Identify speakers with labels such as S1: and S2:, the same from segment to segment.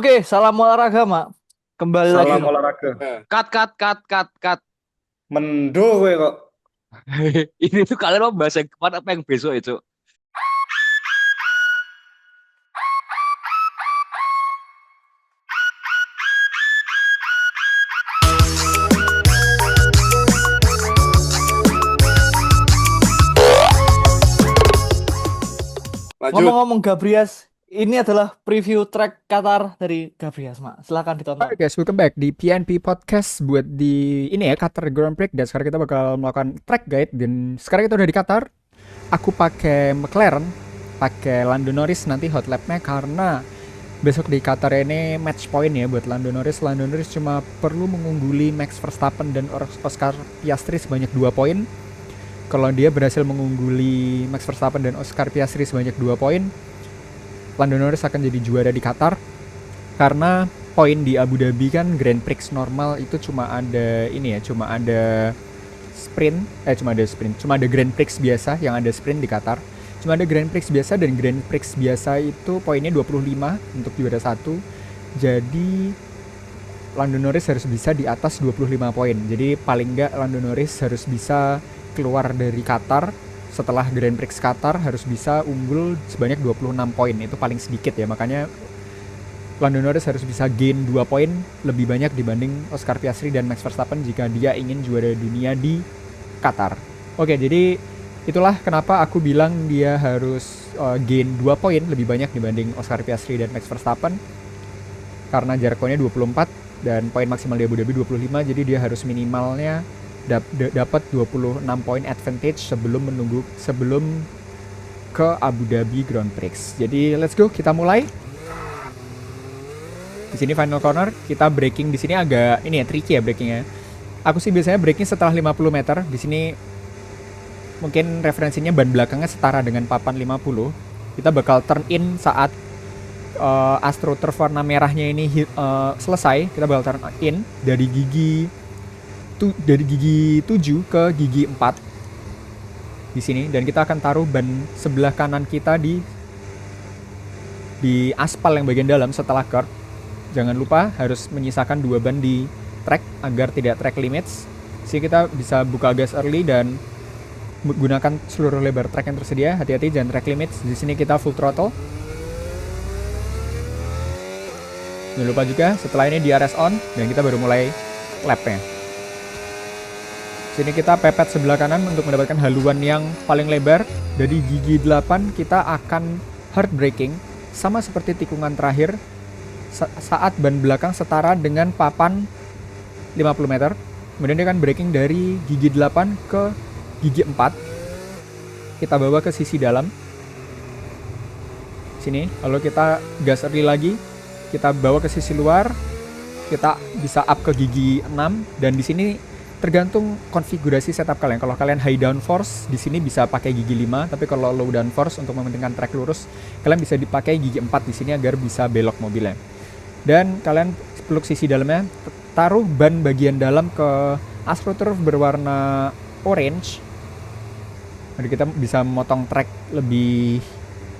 S1: Oke, salam olahraga, Mak. Kembali lagi.
S2: Salam olahraga.
S3: Cut.
S2: Mendo kowe kok.
S3: Ini tuh kalian mau bahas yang kemarin apa yang besok itu?
S2: Lanjut.
S1: Ngomong-ngomong Gabrias, ini adalah preview track Qatar dari Gabrias, Mak. Silahkan ditonton.
S4: Hai guys, welcome back di PNP Podcast buat di ini ya Qatar Grand Prix, dan sekarang kita bakal melakukan track guide. Dan sekarang kita udah di Qatar. Aku pakai McLaren, pakai Lando Norris nanti hot lap-nya karena besok di Qatar ini match point ya buat Lando Norris. Lando Norris cuma perlu mengungguli Max Verstappen dan Oscar Piastri sebanyak 2 poin. Kalau dia berhasil mengungguli Max Verstappen dan Oscar Piastri sebanyak 2 poin, Lando Norris akan jadi juara di Qatar. Karena poin di Abu Dhabi kan Grand Prix normal itu cuma ada ini ya, cuma ada Grand Prix biasa yang ada sprint di Qatar. Cuma ada Grand Prix biasa, dan Grand Prix biasa itu poinnya 25 untuk juara 1. Jadi Lando Norris harus bisa di atas 25 poin. Jadi paling enggak Lando Norris harus bisa keluar dari Qatar setelah Grand Prix Qatar harus bisa unggul sebanyak 26 poin. Itu paling sedikit ya, makanya Lando Norris harus bisa gain 2 poin lebih banyak dibanding Oscar Piastri dan Max Verstappen jika dia ingin juara dunia di Qatar. Oke, jadi itulah kenapa aku bilang dia harus gain 2 poin lebih banyak dibanding Oscar Piastri dan Max Verstappen. Karena jarak poinnya 24 dan poin maksimal di Abu Dhabi 25, jadi dia harus minimalnya dapat 26 poin advantage sebelum ke Abu Dhabi Grand Prix. Jadi let's go, kita mulai. Di sini final corner, kita braking di sini agak ini ya, tricky ya brakingnya. Aku sih biasanya braking setelah 50 meter. Di sini mungkin referensinya ban belakangnya setara dengan papan 50. Kita bakal turn in saat AstroTurf warna merahnya ini selesai. Kita bakal turn in dari gigi 7 ke gigi 4 di sini, dan kita akan taruh ban sebelah kanan kita di aspal yang bagian dalam setelah curb. Jangan lupa harus menyisakan 2 ban di track agar tidak track limits. Sehingga kita bisa buka gas early dan gunakan seluruh lebar track yang tersedia. Hati-hati jangan track limits. Di sini kita full throttle. Jangan lupa juga setelah ini DRS on dan kita baru mulai lapnya. Sini kita pepet sebelah kanan untuk mendapatkan haluan yang paling lebar. Dari gigi 8 kita akan hard braking sama seperti tikungan terakhir. Saat ban belakang setara dengan papan 50 meter. Kemudian dia akan braking dari gigi 8 ke gigi 4. Kita bawa ke sisi dalam sini, lalu kita gas early lagi, kita bawa ke sisi luar, kita bisa up ke gigi 6. Dan di sini tergantung konfigurasi setup kalian. Kalau kalian high downforce, di sini bisa pakai gigi 5, tapi kalau low downforce untuk mementingkan track lurus, kalian bisa dipakai gigi 4 di sini agar bisa belok mobilnya. Dan kalian peluk sisi dalamnya, taruh ban bagian dalam ke AstroTurf berwarna orange. Jadi kita bisa memotong track lebih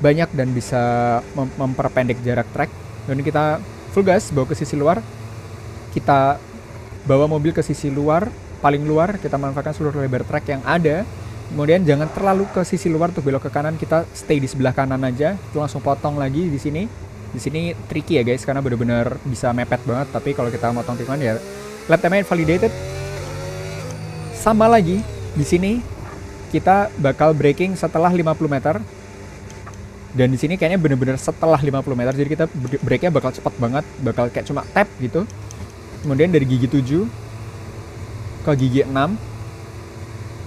S4: banyak dan bisa memperpendek jarak track. Dan kita full gas bawa ke sisi luar. Kita bawa mobil ke sisi luar, paling luar. Kita manfaatkan seluruh lebar track yang ada. Kemudian jangan terlalu ke sisi luar untuk belok ke kanan. Kita stay di sebelah kanan aja. Itu langsung potong lagi di sini. Di sini tricky ya guys, karena benar-benar bisa mepet banget. Tapi kalau kita motong tikungan ya lap time invalidated. Sama lagi di sini kita bakal braking setelah 50 meter. Dan di sini kayaknya benar-benar setelah 50 meter. Jadi kita breaknya bakal cepat banget, bakal kayak cuma tap gitu. Kemudian dari gigi 7 ke gigi 6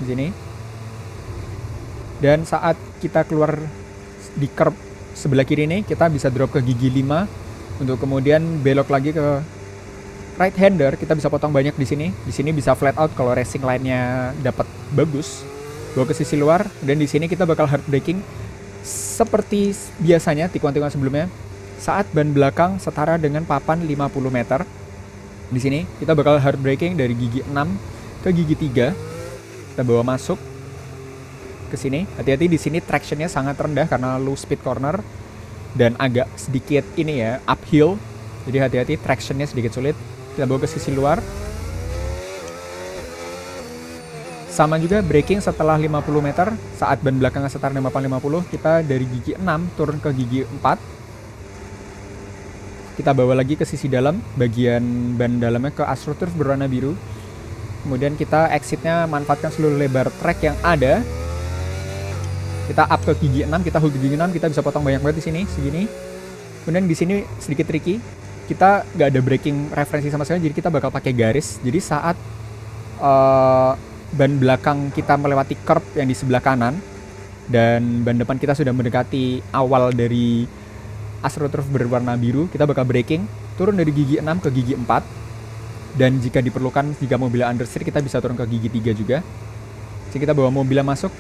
S4: di sini. Dan saat kita keluar di curb sebelah kiri ini, kita bisa drop ke gigi 5 untuk kemudian belok lagi ke right hander. Kita bisa potong banyak di sini. Di sini bisa flat out kalau racing line-nya dapat bagus. Bawa ke sisi luar, dan di sini kita bakal hard braking seperti biasanya tikungan-tikungan sebelumnya. Saat ban belakang setara dengan papan 50 meter. Di sini kita bakal hard braking dari gigi 6 ke gigi 3. Kita bawa masuk ke sini. Hati-hati di sini tractionnya sangat rendah karena low speed corner dan agak sedikit ini ya, uphill. Jadi hati-hati, tractionnya sedikit sulit. Kita bawa ke sisi luar. Sama juga braking setelah 50 meter, saat ban belakangnya setar 50, kita dari gigi 6 turun ke gigi 4. Kita bawa lagi ke sisi dalam, bagian ban dalamnya ke AstroTurf berwarna biru. Kemudian kita exitnya manfaatkan seluruh lebar track yang ada. Kita up ke gigi 6, kita hold di gigi 6, kita bisa potong banyak banget di sini, segini. Kemudian di sini sedikit tricky, kita nggak ada braking referensi sama sekali, jadi kita bakal pakai garis. Jadi saat ban belakang kita melewati curb yang di sebelah kanan dan ban depan kita sudah mendekati awal dari AstroTurf berwarna biru, kita bakal braking, turun dari gigi 6 ke gigi 4. Dan jika diperlukan, jika mobilnya understeer, kita bisa turun ke gigi 3 juga. Jadi kita bawa mobilnya masuk,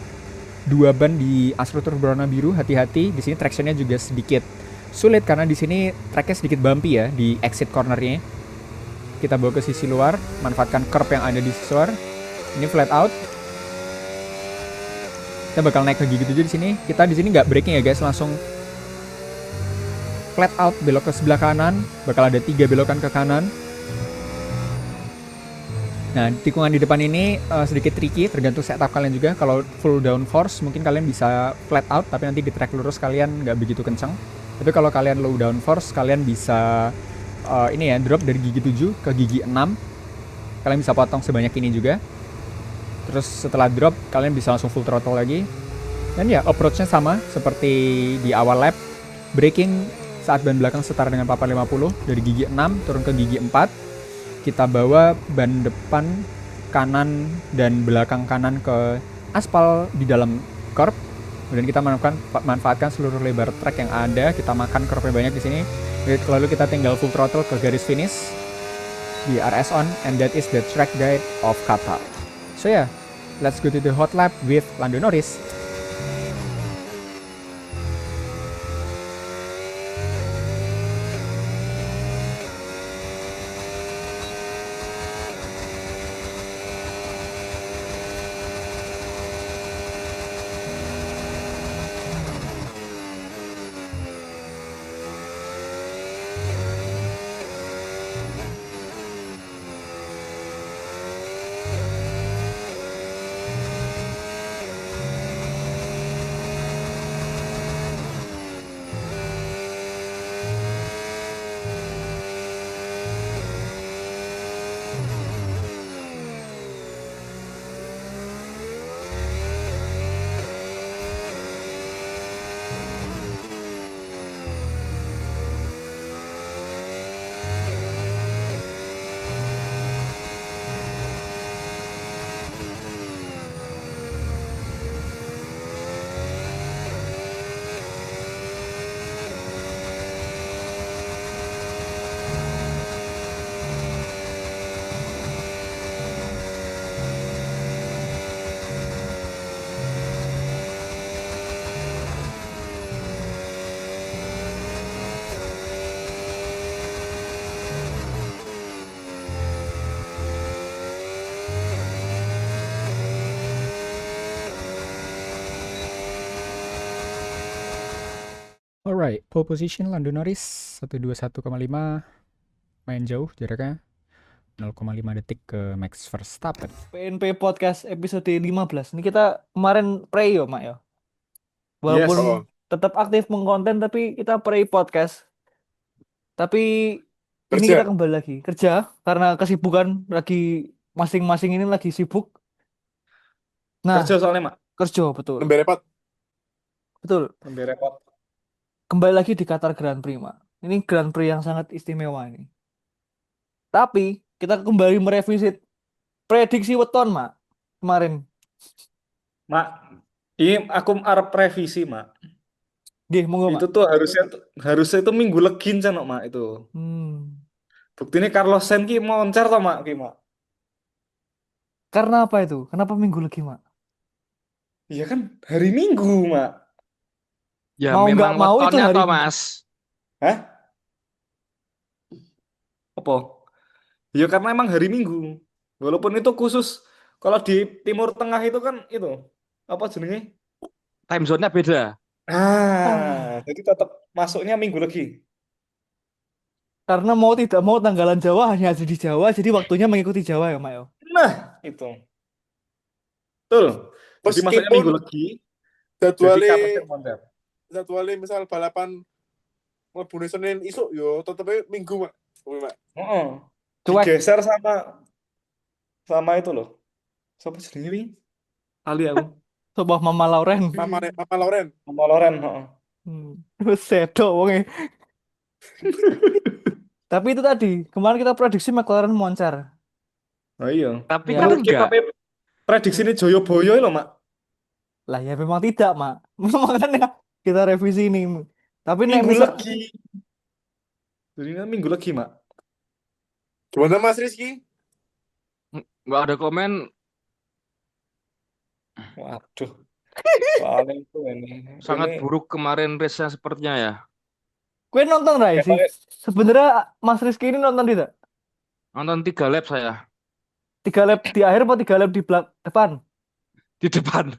S4: 2 ban di AstroTurf berwarna biru, hati-hati, di sini tractionnya juga sedikit sulit karena di sini tracknya sedikit bumpy ya di exit cornernya. Kita bawa ke sisi luar, manfaatkan curb yang ada di sisi luar. Ini flat out. Kita bakal naik ke gigi 7 di sini. Kita di sini nggak braking ya guys, langsung flat out, belok ke sebelah kanan. Bakal ada 3 belokan ke kanan. Nah, tikungan di depan ini sedikit tricky, tergantung setup kalian juga. Kalau full downforce mungkin kalian bisa flat out, tapi nanti di track lurus kalian nggak begitu kenceng. Tapi kalau kalian low downforce, kalian bisa ini ya, drop dari gigi 7 ke gigi 6. Kalian bisa potong sebanyak ini juga. Terus setelah drop, kalian bisa langsung full throttle lagi. Dan ya, approach-nya sama seperti di awal lap. Braking saat ban belakang setara dengan papan 50, dari gigi 6 turun ke gigi 4. Kita bawa ban depan kanan dan belakang kanan ke aspal di dalam curb. Kemudian kita manfaatkan seluruh lebar track yang ada. Kita makan curb-nya banyak di sini. Lalu kita tinggal full throttle ke garis finish di RS on, and that is the track guide of Qatar. So yeah, let's go to the hot lap with Lando Norris. Alright, pole position Lando Norris 121,5, main jauh jaraknya 0,5 detik ke Max Verstappen.
S1: PNP Podcast episode 15. Ini kita kemarin pray yo, Mak ya.
S2: Yes.
S1: Walaupun tetap aktif mengkonten tapi kita pray podcast. Tapi ini kita
S2: Kerja.
S1: kembali lagi kerja karena kesibukan lagi masing-masing ini lagi sibuk. Nah,
S2: Kerja soalnya, Mak.
S1: kerja betul.
S5: Nembe repot.
S1: Betul.
S2: Nembe repot.
S1: Kembali lagi di Qatar Grand Prix, Mak. Ini Grand Prix yang sangat istimewa ini. Tapi kita kembali merevisit prediksi weton, Mak. Kemarin.
S2: Mak, ini aku arep revisi, Mak.
S1: Nggih, monggo, Mak.
S2: Itu tuh harusnya itu minggu legin kan, Mak, itu. Buktinya Carlos Sainz ki moncer toh, Mak, ki, Mak.
S1: Karena apa itu? Kenapa minggu lagi, Mak?
S2: Iya kan hari Minggu, Mak.
S3: Ya
S1: Mau
S3: memang
S1: nggak mau itu
S3: wetonnya
S1: hari
S3: toh,
S1: Minggu.
S3: Mas.
S2: Hah? Apa? Ya karena emang hari Minggu. Walaupun itu khusus kalau di Timur Tengah itu kan itu apa jenenge?
S3: Time zone-nya beda.
S2: Jadi tetap masuknya minggu lagi.
S1: Karena mau tidak mau tanggalan Jawa hanya ada di Jawa, jadi waktunya mengikuti Jawa ya, Mak yo.
S2: Nah, itu. Betul. Jadi masuknya
S5: Meskipun
S2: minggu lagi, jadi
S5: jadwalnya
S2: kapan konser.
S5: jadwalnya misal balapan mlebune Senin isuk yo tetepnya Minggu, Mak. Kuwi, Mak.
S2: Heeh.
S1: Cuek.
S2: Digeser sama itu loh. Siapa jenenge iki? Ali aku.
S1: Coba Mama Lauren.
S5: Mama Loren.
S2: Sama Loren, heeh.
S1: Wes sedo wonge. Tapi itu tadi, kemarin kita prediksi McLaren moncer.
S2: Oh iya.
S3: Tapi
S1: Ya.
S3: kan
S2: Menurut kita
S3: enggak.
S2: prediksi ini Joyoboyo loh, Mak.
S1: Lah ya memang tidak, Mak. Makanya kita revisi ini. Tapi nek
S2: Minggu
S1: misal
S2: lagi. Jadi ini minggu lagi, Mak.
S5: Gimana Mas Rizky?
S3: Enggak ada komen.
S2: Waduh. Soalnya itu ini.
S3: Sangat
S2: Ini
S3: buruk kemarin race-nya sepertinya ya.
S1: gue nonton Rai sih.
S2: kayak
S1: Sebenarnya Mas Rizky ini nonton tidak?
S3: Nonton 3 lap saya
S1: 3 lap di akhir atau 3 lap di depan?
S3: di depan.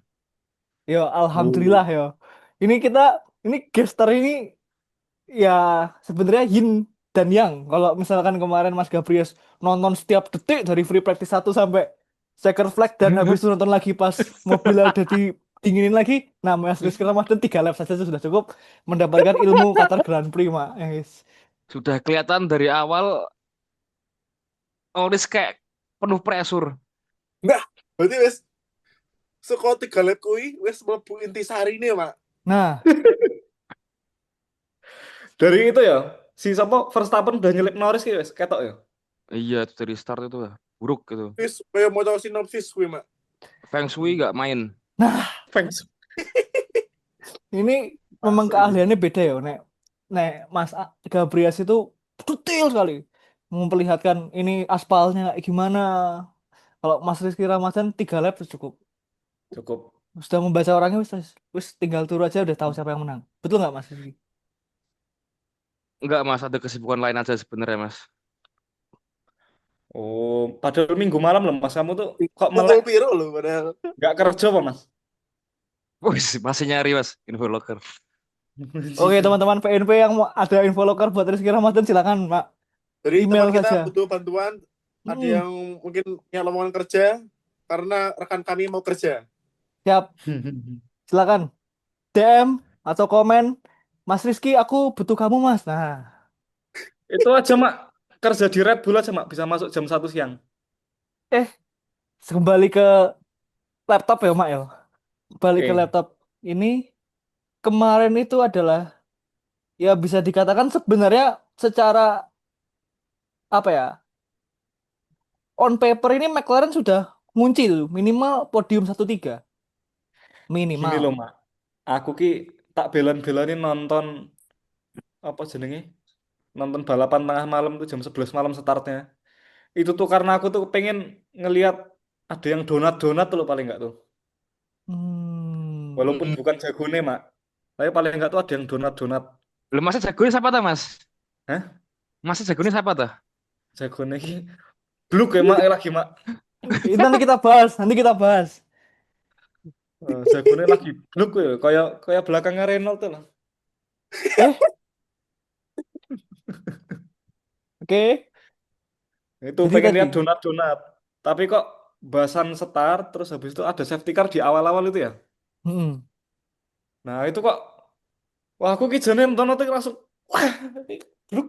S1: Yo, alhamdulillah yo. Ini Gester ini ya sebenarnya yin dan yang. Kalau misalkan kemarin Mas Gabriel nonton setiap detik dari free practice 1 sampai checker flag dan habis itu nonton lagi pas mobil udah dinginin lagi. Nah, Mas Rizky Ramadan 3 lap saja sudah cukup mendapatkan ilmu Qatar Grand Prix, Mak. Yes.
S3: Sudah kelihatan dari awal Oris kayak penuh pressure.
S5: Berarti wes saka 3 lap kuwi wes mlebu intisari ini, Mak.
S1: Nah,
S2: dari itu ya. Si siapa Verstappen udah nyelip Norris ya, wes ketok ya.
S3: Iya, itu dari start itu buruk gitu.
S5: Wis kaya maca sinopsis kuwi, Mak.
S3: Feng Shui nggak main.
S2: Thanks.
S1: ini memang
S2: Asli.
S1: keahliannya beda ya, Nek Mas Gabriel itu detail sekali memperlihatkan ini aspalnya kayak gimana. Kalau Mas Rizky Ramadan 3 lap cukup.
S2: Cukup.
S1: Sudah membaca orangnya wis tinggal turun aja udah tahu siapa yang menang. Betul nggak Mas Rizky?
S3: Enggak, Mas, ada kesibukan lain aja sebenarnya, Mas.
S2: Oh, padahal minggu malam loh, Mas. Kamu tuh kok
S5: Pukul
S2: melek
S5: piro lho padahal.
S2: nggak kerja apa, Mas?
S3: Wih, masih nyari, Mas, info locker.
S1: Oke teman-teman PNP yang mau ada info loker buat Rizky Ramadan silakan Pak.
S5: Jadi
S1: Email
S5: teman kita
S1: saja.
S5: butuh bantuan, ada
S1: Hmm,
S5: yang mungkin punya lowongan kerja karena rekan kami mau kerja.
S1: siap, silakan DM atau komen. Mas Rizky, aku butuh kamu Mas. Nah,
S2: Itu aja, Mak. Kerja di Red Bull aja, Mak. Bisa masuk jam 1 siang.
S1: eh kembali ke laptop ya Mak ya. Balik ke
S2: Oke.
S1: laptop ini kemarin itu adalah ya bisa dikatakan sebenarnya secara apa ya on paper ini McLaren sudah ngunci tuh minimal podium 1-3
S2: Gini loh,
S1: minimal.
S2: Mak. Aku ki tak belan-belanin nonton apa jenenge? Nonton balapan tengah malam tuh jam 11 malam startnya. Itu tuh karena aku tuh pengen ngelihat ada yang donat-donat tuh loh paling nggak tuh. Walaupun
S5: Mm-mm.
S2: bukan jagone, Mak. Tapi paling nggak tuh ada yang donat-donat.
S3: Lu Mas jagonya siapa tuh, Mas?
S2: Hah?
S3: Mas jagonya siapa tuh?
S2: Jagone ki bluk ya, Mak, lagi, Mak.
S1: Itu nanti kita bahas, nanti kita bahas.
S2: Jagone lagi bluk ya, kayak kayak belakangnya Renault tuh lah.
S1: Eh, oke.
S2: Itu
S1: Jadi
S2: pengen
S1: tadi,
S2: lihat donat-donat. Tapi kok bahasan start terus habis itu ada safety car di awal-awal itu ya.
S1: mm,
S2: Nah, itu kok wah aku ki jane nonton itu langsung wah, bluk.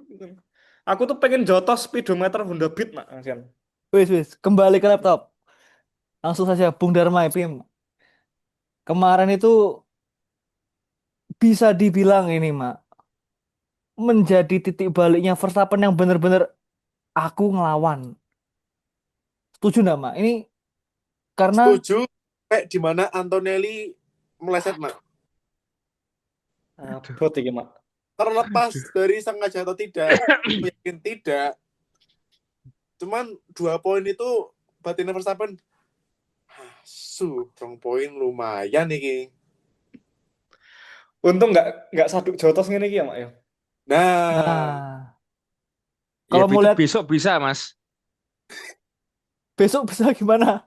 S2: Aku tuh pengen jotos speedometer Honda Beat, Mak. Kasihan.
S1: wis, kembali ke laptop. Langsung saja, Bung Dharma Ipim. Kemarin itu bisa dibilang ini, Mak, menjadi titik baliknya Verstappen yang benar-benar aku ngelawan. Setuju nggak, Mak? Ini karena
S5: Setuju kayak di mana Antonelli meleset, Mak.
S2: Abot iki, Mak.
S5: Terlepas dari sengaja atau tidak, aku yakin tidak. Cuman 2 poin itu batinnya Verstappen. Su, 2 poin lumayan nih.
S2: Untung nggak satu jotos ngene iki ya, Mak ya.
S5: Nah,
S1: nah,
S3: Ya,
S1: kalau mau
S3: itu
S1: lihat
S3: besok bisa, Mas.
S1: besok bisa gimana?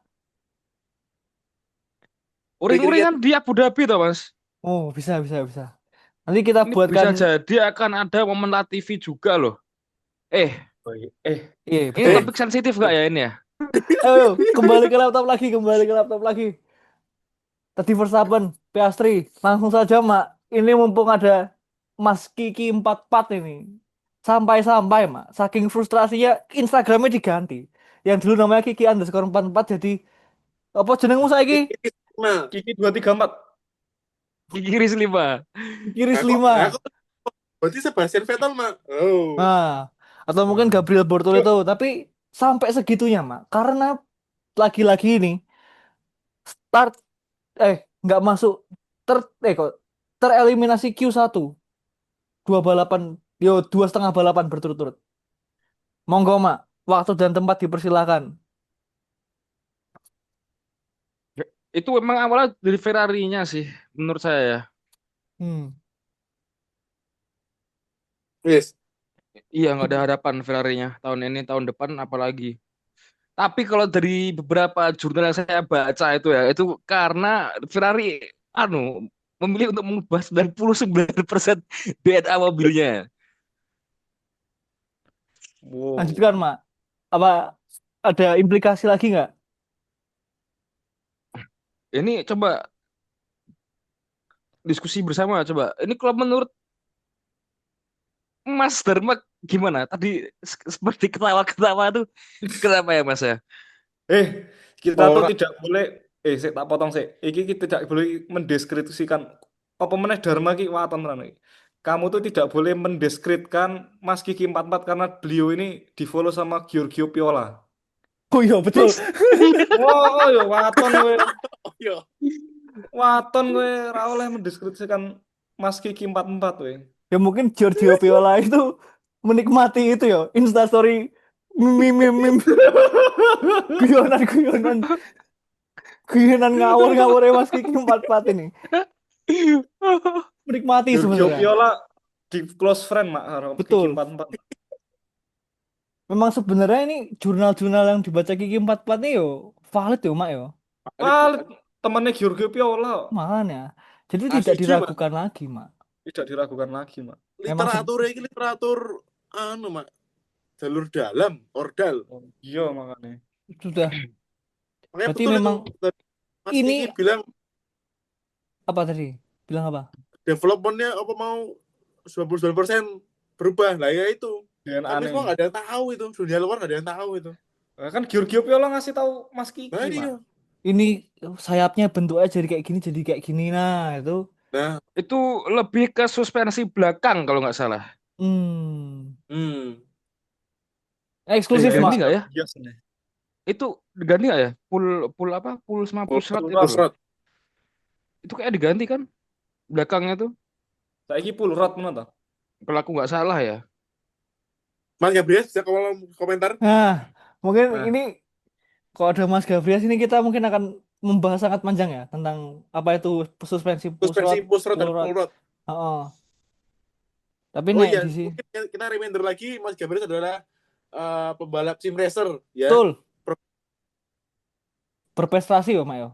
S3: Uring-uring
S5: dikit-dikit
S3: kan di Abu Dhabi tuh, Mas.
S1: Oh, bisa. Nanti kita
S3: Ini bisa
S1: buatkan
S3: jadi akan ada momen La TV juga loh. Eh,
S2: Oh, iya.
S1: Iya,
S3: ini
S1: betul.
S3: topik sensitif gak ya ini ya?
S1: Ayo, kembali ke laptop lagi. Tadi Verstappen, Piastri, langsung saja Mak. Ini mumpung ada Mas Kiki 44 ini. Sampai-sampai Mak, saking frustrasinya Instagramnya diganti. Yang dulu namanya Kiki underscore 44 jadi apa jenengmu saiki?
S5: Nah,
S2: Kiki 234.
S3: Gigi Riz 5.
S1: Kiki
S5: nah
S1: 5.
S5: kok berarti Sebastian Vettel mah. Oh,
S1: Nah, atau mungkin Gabriel Bortoleto, tapi sampai segitunya Mak. Karena lagi-lagi ini start nggak masuk kok tereliminasi Q1 dua balapan, yo dua setengah balapan berturut-turut. Monggo mak, waktu dan tempat dipersilakan.
S3: Itu memang awalnya dari Ferrari-nya sih, menurut saya ya.
S1: Hmm.
S5: yes.
S3: Iya, nggak ada harapan Ferrari-nya tahun ini, tahun depan apalagi. Tapi kalau dari beberapa jurnal yang saya baca itu ya, itu karena Ferrari anu memilih untuk mengubah 99% DNA mobilnya.
S1: Lanjutkan
S2: Wow.
S1: mak, apa ada implikasi lagi nggak?
S3: Ini coba diskusi bersama coba. Ini kalau menurut Mas Dharma gimana? Tadi seperti ketawa-ketawa tuh kenapa ya Mas ya?
S2: Eh, kita tuh
S5: Orang
S2: tidak boleh, saya tak potong sih. Iki kita tidak boleh mendeskripsikan apa meneh Dharma ki waton tenan iki. Kamu tuh tidak boleh mendeskripsikan Mas Kiki 44 karena beliau ini di-follow sama Giorgio Piola.
S1: Oh iya betul.
S2: Wah, ya waton gue.
S5: oh iya.
S2: Waton gue ora oleh mendeskripsikan Mas Kiki 44 we.
S1: Ya mungkin Giorgio Viola itu menikmati itu ya Instastory mim mim mim guyonan guyonan guyonan ngawur ngawur Mas Kiki 44 ini menikmati
S2: Giorgio
S1: sebenarnya.
S2: Piola di close friend mak karo Kiki
S1: Betul.
S2: 44.
S1: Memang sebenarnya ini jurnal-jurnal yang dibaca Kiki 44 ini yo valid yo mak yo.
S2: Wah, temannya Giorgio Piola
S1: Makanya. Jadi tidak
S5: A7 mah.
S1: diragukan lagi, Mak.
S2: tidak diragukan lagi mak.
S1: Memang
S5: Literatur ini literatur anu mak. Jalur dalam, ordal.
S2: Oh, iya makanya.
S1: sudah.
S5: Makanya
S1: Berarti
S5: betul itu.
S1: memang
S5: Mas
S1: ini
S5: Kiki bilang
S1: apa tadi? Bilang apa?
S5: developmentnya apa mau 99% berubah lah ya itu.
S2: Dengan
S5: Tapi
S2: aneh.
S5: semua nggak ada yang tahu itu. Dunia luar nggak ada yang tahu itu.
S2: Kan Giorgio Piola ngasih tahu Mas Kiki
S5: Nah
S2: mak.
S5: iya.
S1: Ini sayapnya bentuknya jadi kayak gini nah itu.
S5: Nah,
S3: Itu lebih ke suspensi belakang kalau nggak salah.
S1: Hmm. Eksklusif,
S2: Yang
S3: Ganti
S1: Mak.
S3: nggak ya?
S2: biasa nih.
S3: Itu ganti nggak ya? Full full apa? Full sama full shot itu
S5: full
S3: loh.
S5: shot.
S3: Itu kayak diganti kan belakangnya tuh.
S2: Saiki full rot mana toh?
S3: Kalau aku nggak salah ya.
S5: Mas Gabriel bisa komentar.
S1: Nah, mungkin
S2: Nah,
S1: ini kalau ada Mas Gabriel sini kita mungkin akan membahas sangat panjang ya tentang apa itu suspensi push
S5: Suspensi
S1: rod,
S5: push rod
S1: pull
S5: dan
S1: rod.
S5: full rod.
S1: Oh. Tapi
S5: Oh
S1: nek
S5: iya,
S1: di sini
S5: mungkin kita reminder lagi Mas Gabriel adalah pembalap sim racer ya.
S1: betul berprestasi yo, Mak yo.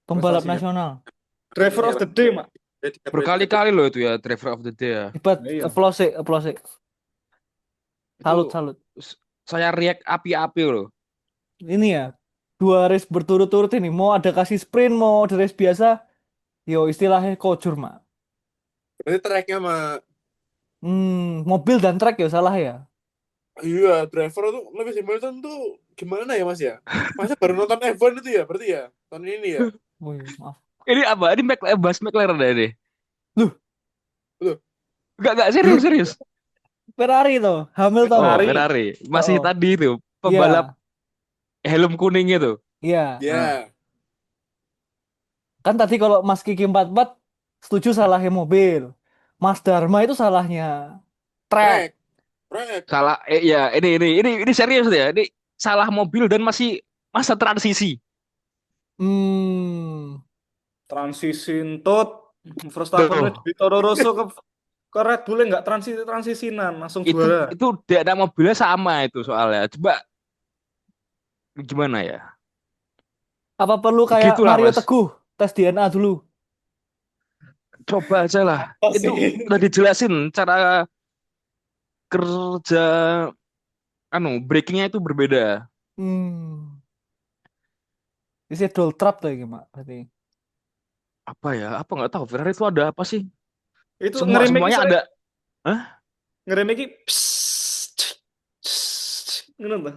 S1: Pembalap
S2: prestasinya.
S1: nasional.
S2: Driver of the day mak.
S3: Berkali-kali loh itu ya driver of the day ya.
S1: Hebat,
S2: Nah, iya.
S1: applause, applause. Salut,
S3: Itu
S1: salut.
S3: saya react api-api loh.
S1: Ini ya, dua race berturut-turut ini. Mau ada kasih sprint, mau ada race biasa. Yo, istilahnya kojur, Mak.
S5: Berarti tracknya mah
S1: Mobil dan trek ya salah ya.
S5: iya driver tuh Lewis Hamilton tuh gimana ya Mas ya? Masa baru nonton F1 itu ya berarti ya tahun ini ya.
S1: Wih, maaf.
S3: Ini apa? Ini bahas McLaren deh ini.
S1: Loh,
S3: Enggak serius serius.
S1: Ferrari tuh, Hamilton.
S3: Oh,
S2: Ferrari.
S3: Ferrari. Masih
S1: Oh,
S3: tadi itu
S1: iya,
S3: pembalap helm kuning itu.
S1: iya.
S5: Ya.
S1: Kan tadi kalau Mas Kiki 44 setuju salahnya mobil. Mas Dharma itu salahnya trek.
S5: Track. Track.
S3: Salah ya ini serius ya. Ini salah mobil dan masih masa transisi.
S1: Hmm,
S2: Transisi entut. Verstappen
S3: Tuh.
S2: di Toro Rosso ke Red Bull nggak transisinan langsung
S3: Itu
S2: juara.
S3: itu DNA mobilnya sama itu soalnya. Coba gimana ya?
S1: apa perlu kayak
S3: Begitulah,
S1: Mario
S3: Mas.
S1: Teguh tes DNA dulu?
S3: Coba aja lah.
S2: Oh,
S3: Itu
S2: sih.
S3: udah dijelasin cara kerja breakingnya itu berbeda.
S1: Hmm. Ini double trap tuh ya, Mak. Berarti.
S3: Apa ya? Apa nggak tahu Ferrari itu ada apa sih?
S2: Itu ngeremeki
S3: Semuanya
S2: sering
S3: ada. Hah?
S2: ngeremeki ngono ta.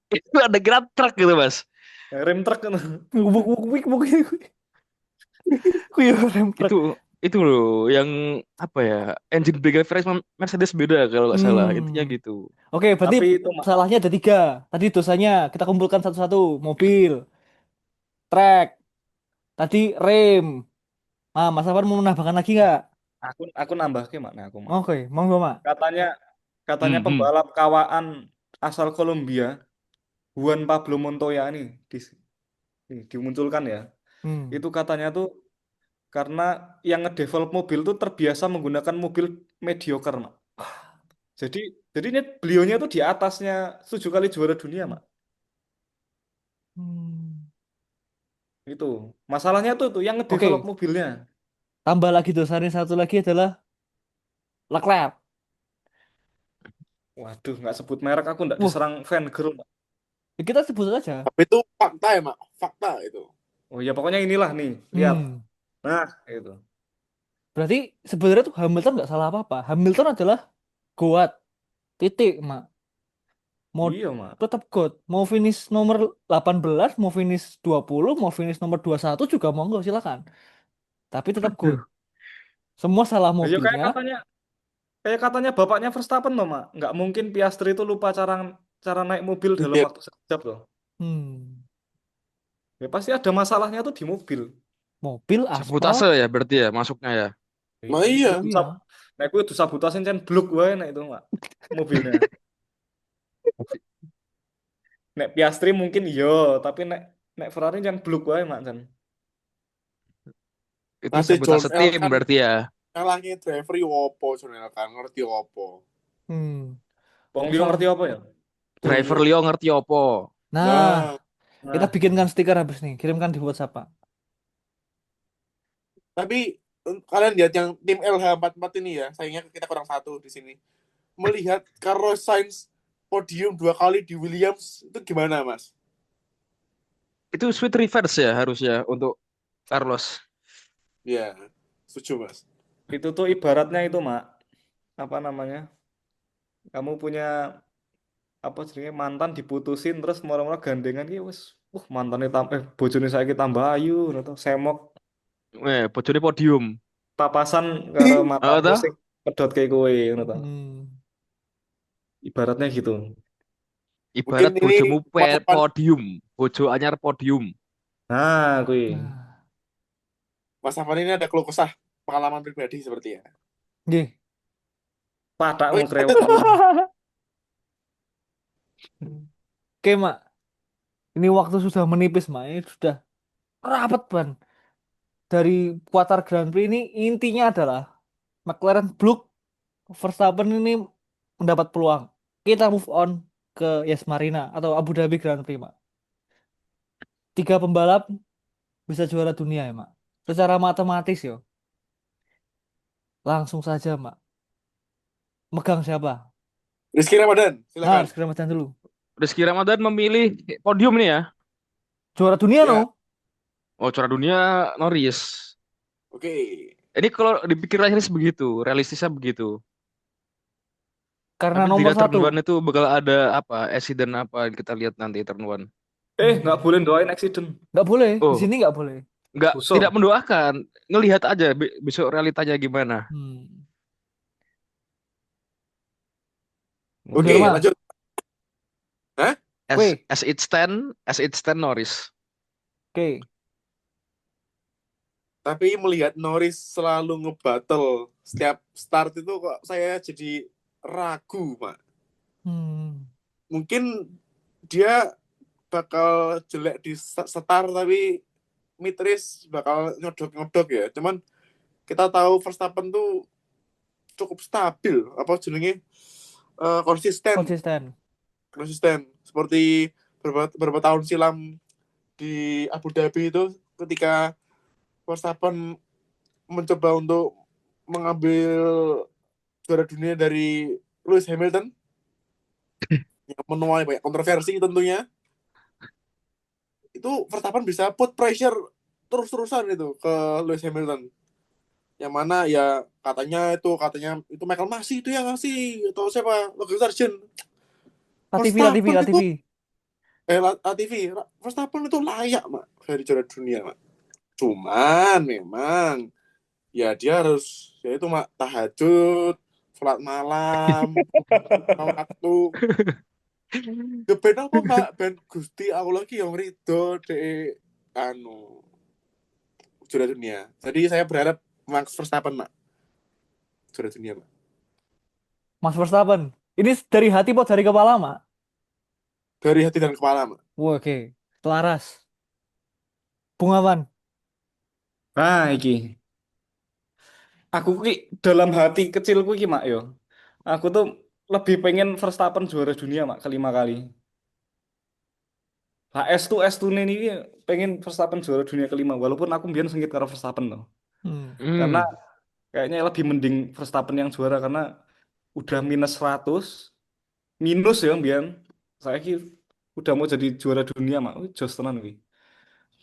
S3: Itu ada grab truck gitu mas.
S2: Rem truk ngono.
S1: Buk buk buk buk buk. Kuy rem truk.
S3: Itu loh yang apa ya, engine brake Ferrari sama Mercedes beda kalau nggak salah, intinya
S1: Hmm.
S3: gitu.
S1: Oke, berarti
S2: Tapi itu Mak,
S1: salahnya ada 3. Tadi dosanya kita kumpulkan satu-satu. Mobil, track, tadi rem. Mas Afan mau menambahkan lagi nggak?
S2: aku nambah ke Mak, nah aku Mak.
S1: Oke, monggo, Mak.
S2: Katanya katanya
S3: Hmm.
S2: pembalap kawaan asal Kolombia, Juan Pablo Montoya dimunculkan ya.
S1: Hmm.
S2: Itu katanya tuh karena yang ngedevelop mobil tuh terbiasa menggunakan mobil mediocre, Mak. Jadi jadi ini beliaunya tuh di atasnya 7 kali juara dunia, Mak.
S1: Hmm.
S2: Itu. Masalahnya tuh yang ngedevelop
S1: Oke,
S2: mobilnya.
S1: tambah lagi dosanya satu lagi adalah Leclerc.
S2: Waduh, nggak sebut merek aku nggak
S1: Wah,
S2: diserang fan girl, Mak.
S1: ya kita sebut aja.
S5: Tapi itu fakta ya, Mak. Fakta itu.
S2: Oh ya pokoknya inilah nih, lihat.
S1: Hmm.
S2: Nah, itu.
S1: Berarti sebenarnya tuh Hamilton nggak salah apa-apa. Hamilton adalah goat. Titik, Mak. Mau
S2: Iya, Mak.
S1: tetap goat. Mau finish nomor 18, mau finish 20, mau finish nomor 21 juga monggo silakan. Tapi tetap goat.
S3: Aduh.
S1: Semua salah
S2: Nah, ya
S1: mobilnya.
S2: kayak katanya bapaknya Verstappen loh, Mak. Nggak mungkin Piastri itu lupa cara cara naik mobil dalam
S5: Iya.
S2: waktu sekejap loh.
S1: Hmm.
S2: Ya pasti ada masalahnya tuh di mobil.
S1: Mobil, aspal.
S3: Sabotase ya berarti ya masuknya ya.
S5: Nah iya.
S2: Kudu
S1: Iya.
S2: nah itu sabotase kan blok wae nek itu, Mak. Mobilnya. Nek Piastri mungkin iya, tapi nek nek Ferrari kan blok wae, Mak, kan.
S3: Itu
S5: Nanti John
S3: sabotase tim
S5: Elkan
S3: berarti ya.
S5: nyalahnya driver wopo John Elkan ngerti wopo.
S1: Hmm.
S2: Wong dia
S1: Masalah.
S2: ngerti apa ya?
S1: Tuh.
S3: Driver Leo ngerti opo.
S1: Nah,
S5: Nah,
S1: kita
S2: Nah,
S1: bikinkan stiker habis nih. Kirimkan di WhatsApp, Pak.
S5: tapi kalian lihat yang tim LH44 ini ya, sayangnya kita kurang satu di sini. Melihat Carlos Sainz podium 2 kali di Williams itu gimana, Mas?
S3: Itu sweet reverse ya harusnya untuk Carlos.
S5: Ya, setuju, Mas.
S2: itu tuh ibaratnya itu, Mak. Apa namanya? Kamu punya apa jenenge mantan diputusin terus moro-moro gandengan ki wis mantane bojone saiki tambah ayu atau semok
S3: Bojone podium.
S2: papasan karo
S3: Apa
S2: matamu
S3: tuh?
S2: sing pedhot kayak kowe ngono to.
S1: Hmm.
S2: Ibaratnya gitu.
S5: Mungkin
S3: Ibarat bojomu
S5: ini Mas Afan,
S3: podium, bojo anyar podium.
S2: Nah, kuwi.
S1: Nah.
S5: Mas Afan ini ada keluh kesah pengalaman pribadi seperti ya.
S1: Nggih.
S2: Pathakmu
S5: Oke,
S2: krewet.
S1: Oke, Mak. Ini waktu sudah menipis, Mak. Ini sudah rapat, Ban. Dari Qatar Grand Prix ini intinya adalah McLaren Blue Verstappen ini mendapat peluang. Kita move on ke Yas Marina atau Abu Dhabi Grand Prix, Mak. 3 pembalap bisa juara dunia ya, Mak. Secara matematis yo. Langsung saja, Mak. Megang siapa?
S5: Rizky Ramadan,
S1: Nah,
S5: silakan.
S1: Rizky Ramadan dulu.
S3: Rizky Ramadan memilih podium nih ya.
S1: Juara dunia
S5: Ya,
S1: no?
S3: Oh, juara dunia Norris.
S5: oke.
S3: Ini kalau dipikir realistisnya begitu.
S1: Karena
S3: Tapi
S1: nomor
S3: tidak turn
S1: satu.
S3: one itu bakal ada apa, accident apa kita lihat nanti turn one.
S2: Nggak boleh doain accident.
S1: Nggak boleh. Di
S3: Oh,
S1: sini nggak boleh.
S3: nggak, tidak
S2: Dosa.
S3: mendoakan, ngelihat aja besok realitanya gimana.
S1: Hmm.
S5: Oke,
S1: Mundur, Mak.
S5: lanjut. Hah?
S1: Oke.
S3: As it stand Norris.
S1: Oke.
S5: Tapi melihat Norris selalu ngebattle setiap start itu kok saya jadi ragu, Pak.
S1: Hmm.
S5: Mungkin dia bakal jelek di start tapi mid race bakal nyodok-nyodok ya. Cuman kita tahu Verstappen tuh cukup stabil, apa jenenge konsisten
S1: Konsisten.
S5: seperti beberapa tahun silam di Abu Dhabi itu ketika Verstappen mencoba untuk mengambil juara dunia dari Lewis Hamilton yang menuai banyak kontroversi tentunya. Itu Verstappen bisa put pressure terus-terusan itu ke Lewis Hamilton. Yang mana ya katanya itu Michael Masi itu yang ngasih atau siapa Logan Sargent.
S1: Latifi, Latifi,
S5: Verstappen itu
S1: Latifi.
S5: Latifi Verstappen itu layak mak dari juara dunia mak. Cuman memang ya dia harus ya itu mak tahajud, sholat malam, waktu. Ya ben apa mak ben Gusti aku lagi yang rido de anu juara dunia. Jadi saya berharap Max Verstappen mak juara dunia mak.
S1: Mas Verstappen. Ini dari hati apa dari kepala, Mak?
S5: Dari hati dan kepala mak.
S1: Wah, oke. Selaras. Bung Awan.
S2: Nah, iki. Aku ki dalam hati kecilku ki mak yo. Aku tuh lebih pengen Verstappen juara dunia mak kelima kali. Lah S2 ini pengen Verstappen juara dunia kelima walaupun aku mbiyen sengit karo Verstappen loh.
S1: Hmm.
S2: Karena
S3: Hmm.
S2: kayaknya lebih mending Verstappen yang juara karena udah minus 100 minus ya mbiyen. Saya ki udah mau jadi juara dunia mak. Wih, jos tenan kuwi.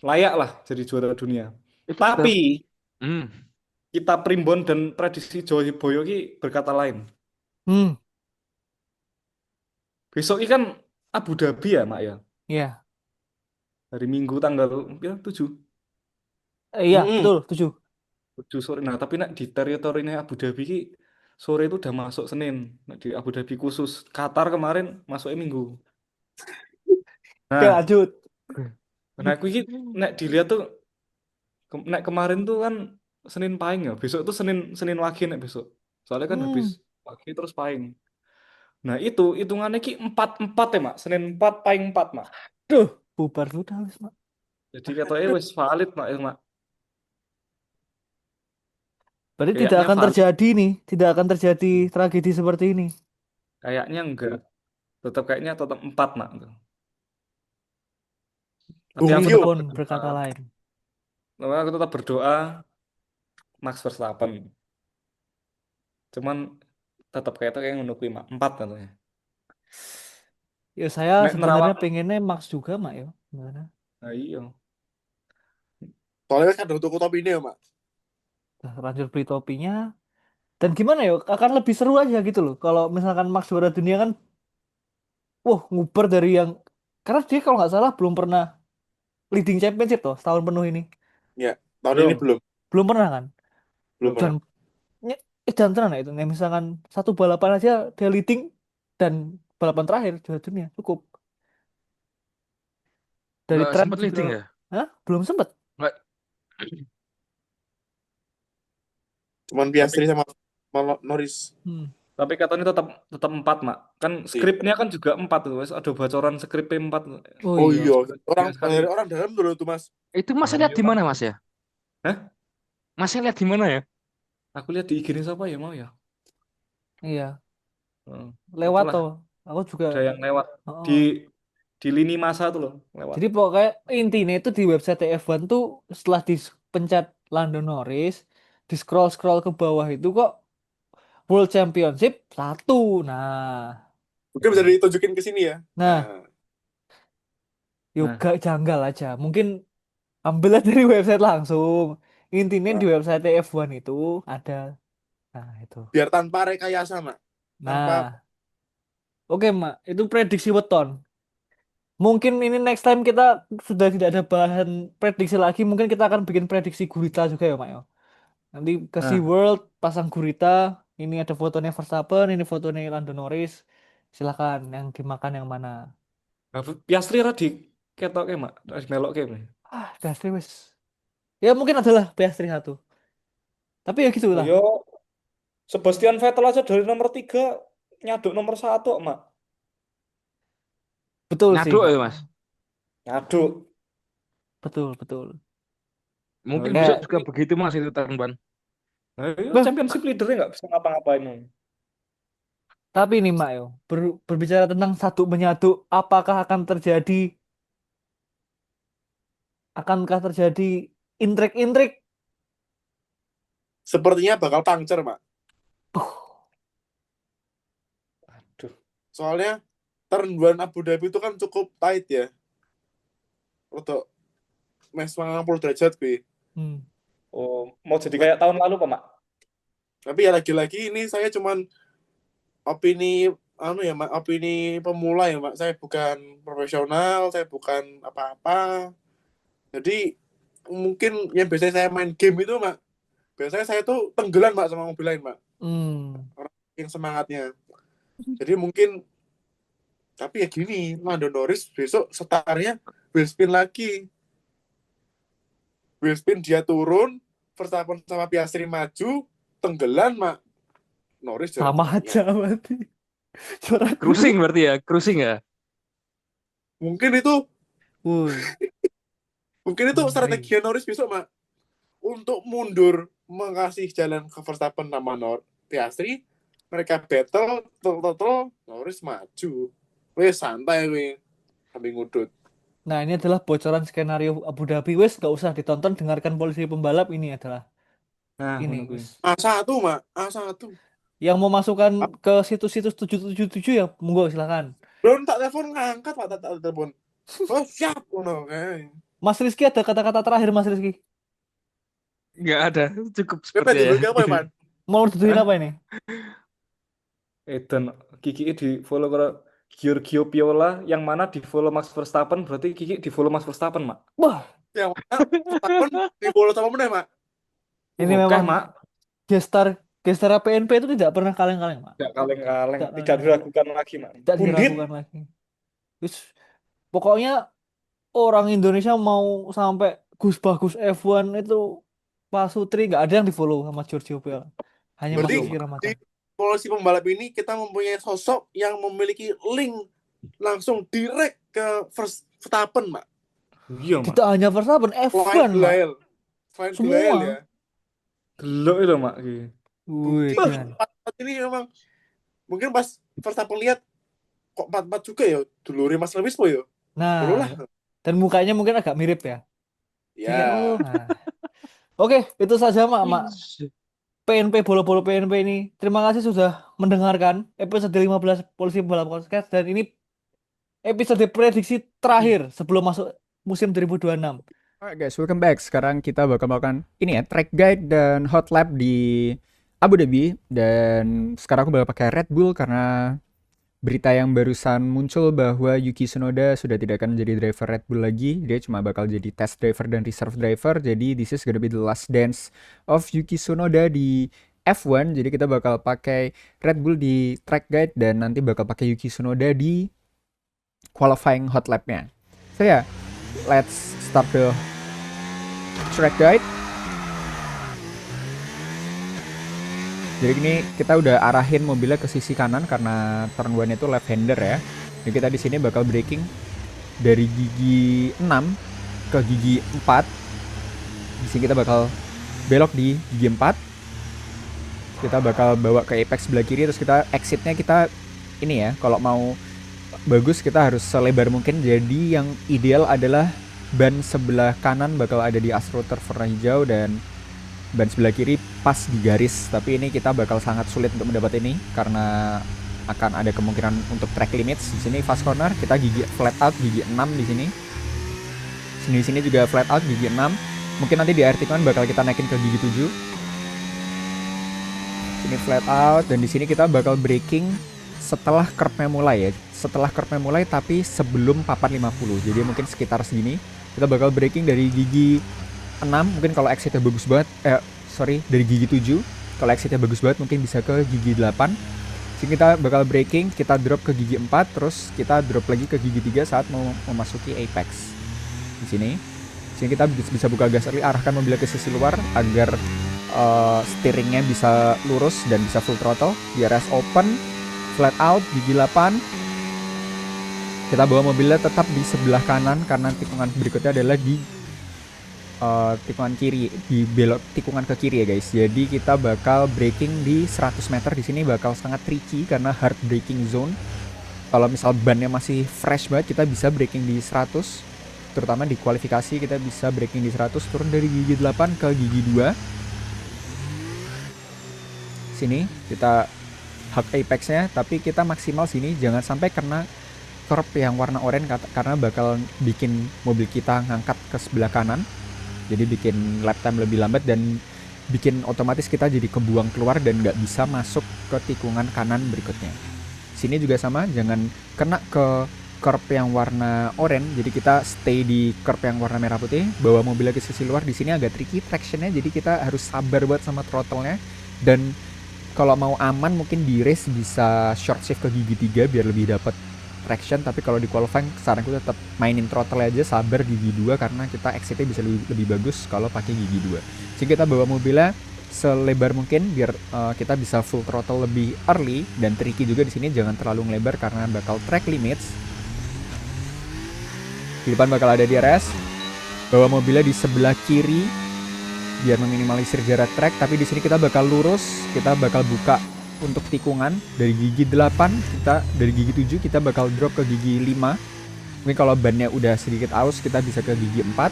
S2: Layak lah jadi juara dunia.
S3: Itu udah.
S2: Tapi
S3: Hmm.
S2: kita Primbon dan prediksi Joy Boyo ki berkata lain.
S1: Hmm.
S2: Besok ini kan Abu Dhabi ya, Mak ya.
S1: Iya.
S2: Hari Minggu tanggal ya, 7.
S1: Iya,
S5: Mm-mm.
S1: betul. 7.
S2: 7 sore. Nah, tapi nak di teritorinya Abu Dhabi ki sore itu udah masuk Senin. Nah, di Abu Dhabi khusus. Qatar kemarin masuknya Minggu.
S1: Oke,
S2: Nah,
S1: lanjut.
S2: nah aku ini nek dilihat tuh nek kemarin tuh kan Senin Pahing ya. Besok tuh Senin Senin Wage nek besok. Soalnya kan habis
S1: Hmm.
S2: Wage terus Pahing. Nah, itu hitungannya ki 4-4 ya, Mak. Senin 4 Pahing 4, Mak.
S1: Duh, bubar sudah, wis, Mak.
S2: Jadi katanya wis valid, Mak, ya, Mak.
S1: Berarti tidak
S2: Kayaknya
S1: akan
S2: valid.
S1: terjadi nih. Tidak akan terjadi tragedi seperti ini.
S2: Kayaknya enggak. Kayaknya tetap 4 nak. Tapi
S5: Bung
S2: aku
S5: Yo.
S2: tetap
S1: Primbon
S2: berdoa.
S1: berkata lain.
S2: Aku tetap berdoa Max Verstappen. Cuman tetap kayak ngono kuwi mak 4 katanya.
S1: Ya saya
S2: Nek
S1: sebenarnya
S2: nerawang.
S1: pengennya Max juga, Mak ya. Sebenarnya.
S2: Nah, iya.
S5: Soalnya kan ada tuku topi ini ya mak.
S1: Udah lanjut beli topinya. Dan gimana ya, akan lebih seru aja gitu loh. Kalau misalkan Max juara dunia kan, wah nguber dari yang, karena dia kalau nggak salah belum pernah leading championship toh setahun penuh ini.
S5: Ya tahun ini
S2: Belum.
S5: belum
S1: Belum pernah kan?
S5: belum
S1: Dan
S5: pernah.
S1: dan tenan ya itu. Nah, misalkan satu balapan aja dia leading dan balapan terakhir juara dunia cukup. Dari
S3: Nggak
S1: tren
S3: sempat
S1: juga,
S3: leading ya?
S1: hah? Belum sempet.
S3: Nggak.
S5: Cuman
S2: Tapi
S5: Piastri sama Norris.
S1: Hmm.
S2: tapi katanya tetap tetap 4 mak. Kan
S5: Iya.
S2: skripnya kan juga 4 tuh. Wes ada bocoran skripnya 4.
S1: Oh
S5: Oh
S1: iya.
S5: iya, orang
S2: Jelas sekali.
S5: dari orang dalam dulu tuh mas.
S3: Itu masnya
S2: Nah,
S3: lihat
S2: iya
S3: di
S2: lah.
S3: mana mas ya?
S2: Hah?
S3: Masnya lihat di mana ya?
S2: Aku lihat di IG-nya siapa ya mau ya.
S1: Iya.
S2: Heeh.
S1: Lewat
S2: Itulah
S1: toh. Aku juga.
S2: ada yang lewat di
S1: Oh.
S2: di lini masa tuh loh lewat.
S1: Jadi pokoknya intinya itu di website F1 tuh setelah dipencet Lando Norris, di scroll ke bawah itu kok World Championship satu. Nah,
S5: Mungkin bisa ditunjukin ke sini ya.
S1: nah,
S5: Nah,
S2: Nah,
S1: yoga janggal aja. Mungkin ambilnya dari website langsung. Intinya di
S5: nah,
S1: website F1 itu ada. Nah, itu.
S5: biar tanpa rekayasa mak. Tanpa
S1: Nah, oke, Mak. Itu prediksi weton. Mungkin ini next time kita sudah tidak ada bahan prediksi lagi. Mungkin kita akan bikin prediksi gurita juga ya, Mak ya. Nanti ke
S2: nah,
S1: SeaWorld pasang gurita. Ini ada fotonya Verstappen, ini fotonya Lando Norris. Silakan yang dimakan yang mana.
S2: Piastri tadi ketok mak, harus melok
S1: Ah, Piastri wes. Ya mungkin adalah Piastri satu. Tapi ya gitu lah.
S2: Ayo, Sebastian Vettel aja dari nomor 3 nyaduk nomor 1 mak.
S1: Betul sih.
S3: Ngaduk ya mas.
S2: Nyaduk.
S1: Betul, betul.
S2: Nah,
S3: Mungkin
S2: ini
S3: besok
S1: Kayak,
S3: juga begitu mas itu tahun ban.
S2: ayo
S1: bah,
S2: championship leadernya nggak bisa ngapa-ngapain.
S1: tapi ini Mak yo, berbicara tentang satu menyatu, apakah akankah terjadi intrik-intrik?
S5: sepertinya bakal puncture mak. Soalnya turn 1 Abu Dhabi itu kan cukup tight ya. Untuk mes 90 derajat gue.
S1: Hmm.
S2: Oh, mau jadi kayak tahun lalu Pak Mak?
S5: Tapi ya lagi-lagi ini saya cuman opini opini pemula ya, Mak. Saya bukan profesional, saya bukan apa-apa. Jadi mungkin yang biasanya saya main game itu, Mak, biasanya saya tuh tenggelam, Mak, sama mobil lain, Mak. Orang yang semangatnya. Jadi mungkin, tapi ya gini, Lando Norris besok setarnya wheel spin lagi. Wheel spin dia turun, Verstappen sama Piastri maju, tenggelam, Mak. Norris juara
S1: Sama
S5: dunia.
S1: aja berarti. Juara dunia.
S3: Cruising berarti ya, cruising ya.
S5: Mungkin itu
S1: Woi.
S5: strategi Norris besok, Mak. Untuk mundur, mengasih jalan ke Verstappen sama Piastri, mereka battle, total Norris maju. Wes santai we, sambil ngudut.
S1: Nah, ini adalah bocoran skenario Abu Dhabi. Wes, gak usah ditonton, dengarkan polisi pembalap. Ini adalah
S2: Nah,
S1: ini.
S2: ngono kuwi.
S1: Wes.
S5: A1, Mak, A1.
S1: Yang mau masukkan ke situs-situs 777 ya, monggo silakan.
S5: Belum tak telepon ngangkat, Pak, tak telepon. Oh, siap,
S1: Mas Rizky ada kata-kata terakhir, Mas Rizky.
S3: Nggak ada, cukup
S5: Kita
S3: seperti
S5: dulu
S3: ya.
S5: apa ya, Pak?
S1: Mau duduin apa ini?
S2: Dan Kiki di follow ke Giorgio Piola, yang mana di follow Max Verstappen, berarti Kiki di follow Max Verstappen, Mak.
S1: Wah,
S5: Yang mana Verstappen di bola sama mana, Mak?
S1: ini
S2: Oke,
S1: memang
S2: Mak.
S1: gestar PNP itu tidak pernah kaleng-kaleng, Mak.
S2: Tidak kaleng-kaleng,
S1: Tidak
S2: tidak
S1: kaleng-kaleng.
S2: diragukan lagi, Mak.
S1: Tidak
S2: Pundit.
S1: diragukan lagi. Wis, pokoknya orang Indonesia mau sampai Gus Bagus F1 itu Pak Sutri nggak ada yang di follow sama Giorgio Piola. Hanya Mas
S5: Berarti
S1: Rizky Ramadan.
S5: di polisi pembalap ini kita mempunyai sosok yang memiliki link langsung direct ke Verstappen, Mak.
S2: Iya, Mak.
S1: Tidak hanya Verstappen,
S5: Selain
S1: F1, Mak.
S5: Gelael. Selain
S1: Semua.
S5: Gelael ya.
S2: Gelok itu, Mak. Iki.
S1: Wih,
S5: Bukti
S1: dan.
S5: ini memang mungkin pas Verstappen lihat kok 44 juga ya dulure Mas Lewis po ya. Dulu lah.
S1: Nah, dan mukanya mungkin agak mirip ya.
S5: Ya.
S1: Oh, nah. Oke, itu saja Mak. PNP Bolo-Bolo PNP ini. Terima kasih sudah mendengarkan episode 15 Polisi Pembalap Podcast, dan ini episode prediksi terakhir sebelum masuk musim 2026.
S4: Alright guys, welcome back. Sekarang kita bakal melakukan ini ya, track guide dan hot lap di Abu Dhabi. Dan sekarang aku bakal pakai Red Bull karena berita yang barusan muncul bahwa Yuki Tsunoda sudah tidak akan menjadi driver Red Bull lagi. Dia cuma bakal jadi test driver dan reserve driver. Jadi this is gonna be the last dance of Yuki Tsunoda di F1. Jadi kita bakal pakai Red Bull di track guide dan nanti bakal pakai Yuki Tsunoda di qualifying hot lap-nya. So yeah, let's start the track guide. Jadi ini kita udah arahin mobilnya ke sisi kanan karena turn 1 itu left hander ya. Jadi kita di sini bakal braking dari gigi 6 ke gigi 4. Di sini kita bakal belok di gigi 4. Kita bakal bawa ke apex sebelah kiri, terus kita exitnya kita ini ya, kalau mau bagus kita harus selebar mungkin. Jadi yang ideal adalah ban sebelah kanan bakal ada di astroturf warna hijau dan ban sebelah kiri pas di garis. Tapi ini kita bakal sangat sulit untuk mendapat ini karena akan ada kemungkinan untuk track limits. Di sini fast corner kita gigi flat out gigi 6 di sini. Di sini juga flat out gigi 6. Mungkin nanti di air tikungan bakal kita naikin ke gigi 7. Sini flat out dan di sini kita bakal braking setelah curve-nya mulai ya. Setelah curve-nya mulai tapi sebelum papan 50. Jadi mungkin sekitar segini. Kita bakal braking dari gigi 6, mungkin kalau exitnya bagus banget, dari gigi 7. Kalau exitnya bagus banget mungkin bisa ke gigi 8. Sini kita bakal braking, kita drop ke gigi 4, terus kita drop lagi ke gigi 3 saat mau memasuki apex. Di sini kita bisa buka gas early, arahkan mobilnya ke sisi luar agar steeringnya bisa lurus dan bisa full throttle. DRS open, flat out, gigi 8. Kita bawa mobilnya tetap di sebelah kanan karena tikungan berikutnya adalah di tikungan kiri, di belok tikungan ke kiri ya guys. Jadi kita bakal braking di 100 meter. Di sini bakal sangat tricky karena hard braking zone. Kalau misal bannya masih fresh banget kita bisa braking di 100. Terutama di kualifikasi kita bisa braking di 100, turun dari gigi 8 ke gigi 2. Sini kita hak apexnya, tapi kita maksimal sini, jangan sampai kena curb yang warna oranye karena bakal bikin mobil kita ngangkat ke sebelah kanan, jadi bikin lap time lebih lambat dan bikin otomatis kita jadi kebuang keluar dan nggak bisa masuk ke tikungan kanan berikutnya. Sini juga sama, jangan kena ke curb yang warna oranye, jadi kita stay di curb yang warna merah putih, bawa mobilnya ke sisi luar. Di sini agak tricky tractionnya, jadi kita harus sabar buat sama throttle-nya, dan kalau mau aman mungkin di race bisa short shift ke gigi 3 biar lebih dapat traction, tapi kalau di qualifying saranku tetap mainin throttle aja, sabar gigi 2 karena kita exit-nya bisa lebih bagus kalau pakai gigi 2. Jadi kita bawa mobilnya selebar mungkin biar kita bisa full throttle lebih early, dan tricky juga di sini jangan terlalu ngelebar karena bakal track limits. Di depan bakal ada DRS. Bawa mobilnya di sebelah kiri biar meminimalisir jarak track, tapi di sini kita bakal lurus, kita bakal buka untuk tikungan dari gigi 8, kita dari gigi 7 kita bakal drop ke gigi 5. Mungkin kalau bannya udah sedikit aus kita bisa ke gigi 4.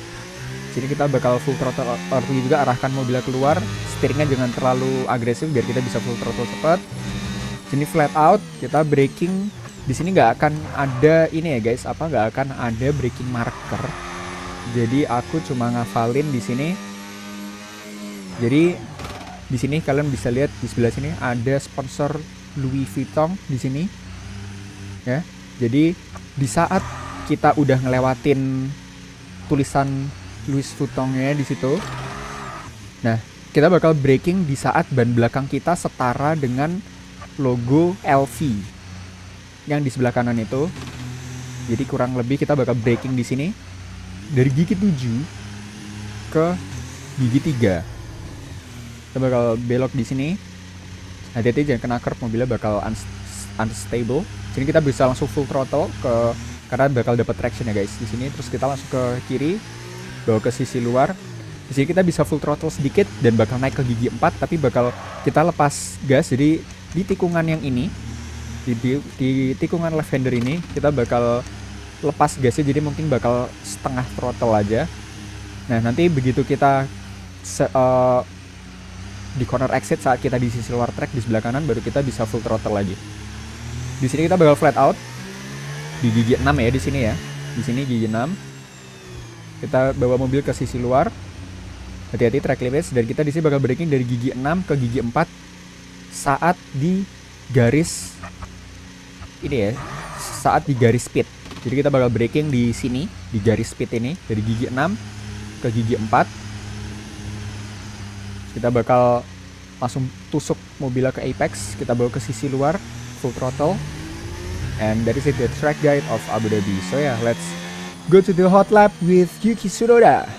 S4: Sini kita bakal full throttle early juga, arahkan mobilnya keluar, steeringnya jangan terlalu agresif biar kita bisa full throttle cepat. Sini flat out, kita braking. Di sini nggak akan ada ini ya guys, nggak akan ada braking marker. Jadi aku cuma ngafalin di sini. Jadi di sini kalian bisa lihat di sebelah sini ada sponsor Louis Vuitton di sini. Ya. Jadi di saat kita udah ngelewatin tulisan Louis Vuitton-nya di situ. Nah, kita bakal braking di saat ban belakang kita setara dengan logo LV yang di sebelah kanan itu. Jadi kurang lebih kita bakal braking di sini dari gigi 7 ke gigi 3. Kita bakal belok di sini. Hati-hati jangan kena curb, mobilnya bakal unstable. Sini kita bisa langsung full throttle karena bakal dapat traction ya guys di sini. Terus kita langsung ke kiri, bawa ke sisi luar. Di sini kita bisa full throttle sedikit dan bakal naik ke gigi 4, tapi bakal kita lepas gas. Jadi di tikungan yang ini, di tikungan left hander ini kita bakal lepas gasnya, jadi mungkin bakal setengah throttle aja. Nah, nanti begitu kita di corner exit saat kita di sisi luar track di sebelah kanan, baru kita bisa full throttle lagi. Di sini kita bakal flat out di gigi 6 ya, di sini ya. Di sini gigi 6. Kita bawa mobil ke sisi luar. Hati-hati track limits, dan kita di sini bakal braking dari gigi 6 ke gigi 4 saat di garis ini ya, saat di garis speed. Jadi kita bakal braking di sini di garis speed ini dari gigi 6 ke gigi 4. Kita bakal langsung tusuk mobilnya ke apex, kita bawa ke sisi luar, full throttle. And that is it, the track guide of Abu Dhabi. So yeah, let's go to the hot lap with Yuki Tsunoda.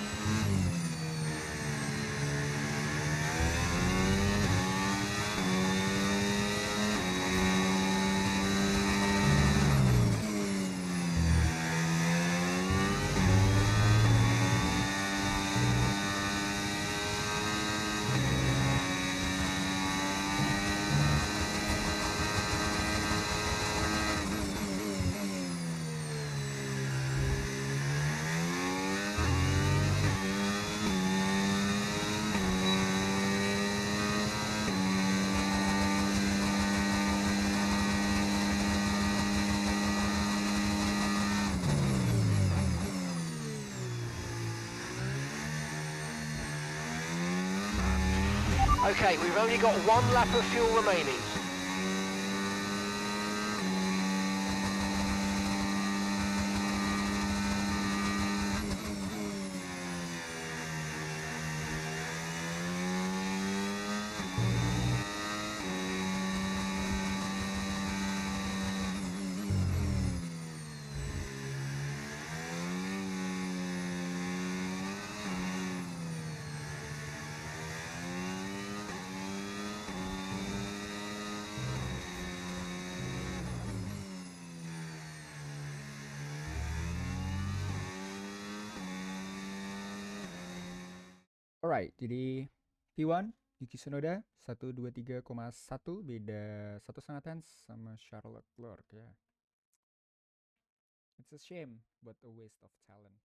S6: Okay, we've only got one lap of fuel remaining.
S4: Alright, jadi P1 Yuki Tsunoda 123,1, beda 1,5 tenths sama Charles Leclerc ya. It's a shame, but a waste of talent.